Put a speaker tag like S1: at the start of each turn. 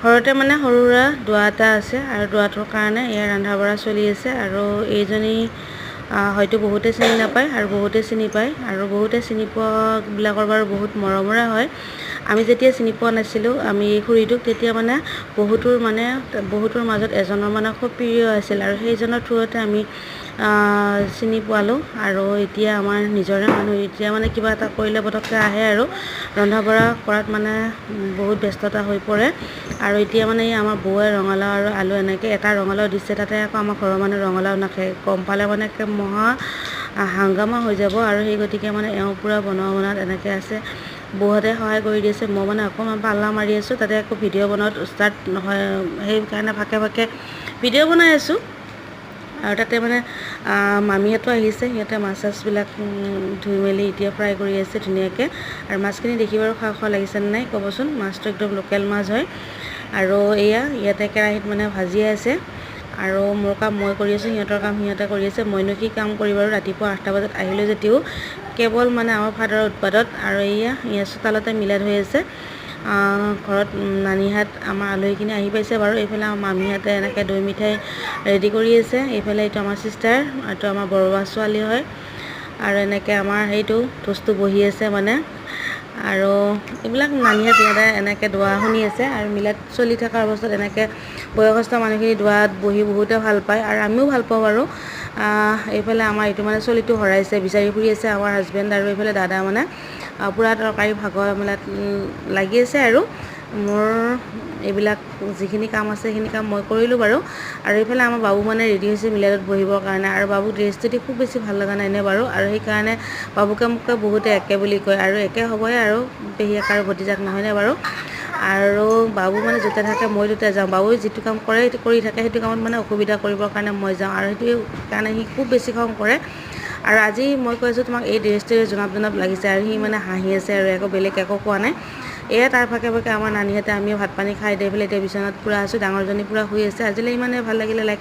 S1: ঘৰতে মানে সৰু সুৰা দোৱা এটা আছে আৰু দোৱাটোৰ কাৰণে ইয়াৰ ৰন্ধা বঢ়া চলি আছে আৰু এইজনী হয়তো বহুতে চিনি নাপায় আৰু বহুতে চিনি পায় আৰু বহুতে চিনি পোৱাবিলাকৰ বাৰু বহুত মৰমৰে হয়। আমি যেতিয়া চিনি পোৱা নাছিলোঁ আমি এই খুৰীটোক তেতিয়া মানে বহুতৰ মাজত এজনৰ মানে খুব প্ৰিয় আছিল আৰু সেইজনৰ থ্ৰুতে আমি চিনি পালোঁ আৰু এতিয়া আমাৰ নিজৰে মানুহ। এতিয়া মানে কিবা এটা কৰিলে পটককৈ আহে আৰু ৰন্ধা বঢ়া কৰাত মানে বহুত ব্যস্ততা হৈ পৰে আৰু এতিয়া মানে আমাৰ বৌয়ে ৰঙালাও আৰু আলু এনেকৈ এটা ৰঙালাও দিছে, তাতে আকৌ আমাৰ ঘৰৰ মানুহে ৰঙালাও নাখায়, গম পালে মানে মহা হাংগামা হৈ যাব আৰু সেই গতিকে মানে এওঁ পূৰা বনোৱাত এনেকৈ আছে। বৌহঁতে সহায় কৰি দিছে, মই মানে অকণমান পাল্লা মাৰি আছোঁ, তাতে আকৌ ভিডিঅ' বনোৱাত ষ্টাৰ্ট নহয়, সেইকাৰণে ফাকে ফাকে ভিডিঅ' বনাই আছোঁ। আৰু তাতে মানে মামীহঁতো আহিছে, সিহঁতে মাছ চাছবিলাক ধুই মেলি এতিয়া ফ্ৰাই কৰি আছে ধুনীয়াকৈ। আৰু মাছখিনি দেখি বাৰু খাওঁ খাওঁ লাগিছেনে নাই ক'বচোন। মাছটো একদম লোকেল মাছ হয় আৰু ইয়াতে কেৰাহীত মানে ভাজিয়ে আছে আৰু মোৰ কাম মই কৰি আছোঁ, সিহঁতৰ কাম সিহঁতে কৰি আছে। মইনো কি কাম কৰিম আৰু ৰাতিপুৱা 8টা বজাত আহিলোঁ যদিও কেৱল মানে আমাৰ ফাদাৰৰ উৎপাদত। আৰু চোতালতে মিলাই থৈ আছে। ঘৰত নানীহাত আমাৰ আলহীখিনি আহি পাইছে বাৰু। এইফালে আমাৰ মামীহঁতে এনেকৈ দৈ মিঠাই ৰেডি কৰি আছে। এইফালে এইটো আমাৰ চিষ্টাৰ, এইটো আমাৰ বৰমা ছোৱালী হয় আৰু এনেকৈ আমাৰ সেইটো বস্তু বহি আছে মানে। আৰু এইবিলাক নানীহঁত ইয়াতে এনেকৈ দোৱা শুনি আছে আৰু মিলাত চলি থকা অৱস্থাত এনেকৈ বয়সস্থ মানুহখিনি দোৱাত বহি বহুতে ভাল পায় আৰু আমিও ভাল পাওঁ বাৰু। এইফালে আমাৰ এইটো মানে চলিটো হৰাইছে, বিচাৰি ফুৰি আছে আমাৰ হাজবেণ্ড আৰু এইফালে দাদা মানে পূৰা তৰকাৰী ভাগৰ মেলাত লাগি আছে আৰু মোৰ এইবিলাক যিখিনি কাম আছে সেইখিনি কাম মই কৰিলোঁ বাৰু। আৰু এইফালে আমাৰ বাবু মানে ৰেডি হৈছে মিলাৰত বহিবৰ কাৰণে আৰু বাবুক ড্ৰেছটো দি খুব বেছি ভাল লগা নাই নে বাৰু। আৰু সেইকাৰণে বাবুকে মোকে বহুতে একে বুলি কয় আৰু একে হ'বই আৰু পেহীয়েক আৰু ভতিজাক নহয়নে বাৰু। আৰু বাবু মানে য'তে থাকে মই ত'তে যাওঁ, বাবুৱে যিটো কাম কৰে সেইটো কৰি থাকে, সেইটো কামত মানে অসুবিধা কৰিবৰ কাৰণে মই যাওঁ আৰু সেইটো কাৰণে সি খুব বেছি খং কৰে। আৰু আজি মই কৈছোঁ তোমাক এই ড্ৰেছটোৱে জনাব লাগিছে আৰু সি মানে হাঁহি আছে আৰু একো বেলেগ একো কোৱা নাই। তাৰ ফাকে ফাকে আমাৰ নানীহঁতে আমিও ভাত পানী খাই দি পেলাই এতিয়া বিচনাত পূৰা আছোঁ, ডাঙৰজনী পূৰা শুই আছে। আজিলৈ ইমানে ভাল লাগিলে লাইক